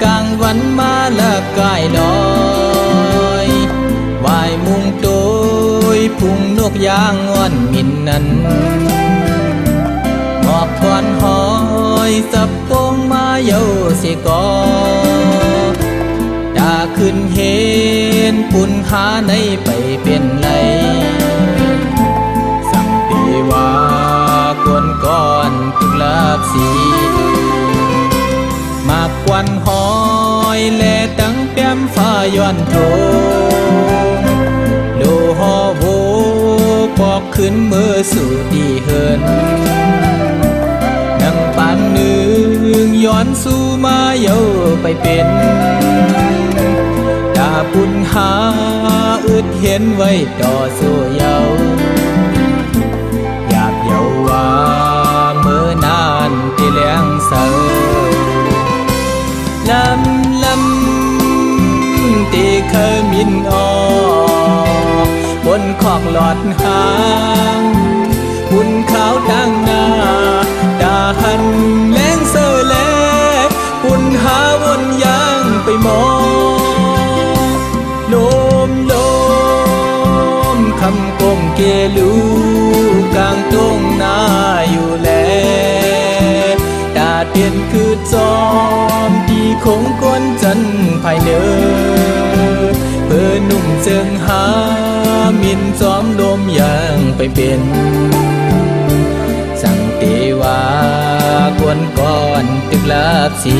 กลางวันมาละกายลอยไหวมุงโตยพุงนกยางอ่อนมินนั้นหมอบทวนหอยสับโปงมาเยาสิกอดาขึ้นเห็นปุ่นหาในไปเป็นไรสั่งตีว่ากวนก้อนพึกลับสีมากควันหอยแลตั้งแป้มฟ้าย้อนโถโลหอโวปอกขึ้นเมื่อสู่ตีเหินนังปานหนึ่งย้อนสู่มาเยาไปเป็นดาปุญหาอึดเห็นไว้ต่อสู้เยาอยากเยาว่าเมื่อนานที่เลี้ยงเสาลำที่เคยมินออกบนขอกหลอดหางบุญขาวดังหน้าดาหันแรงเสือแลบุญหาวนยางไปมองลมคำกงเกลูกลางตรงหน้าอยู่แลดาเตียนคือจอมที่คงก้นจันภายเนอเพื่อนุ่มเจิงหามินจอมลมอย่างไปเป็นสั่งเตวากวนก่อนตึกลับสี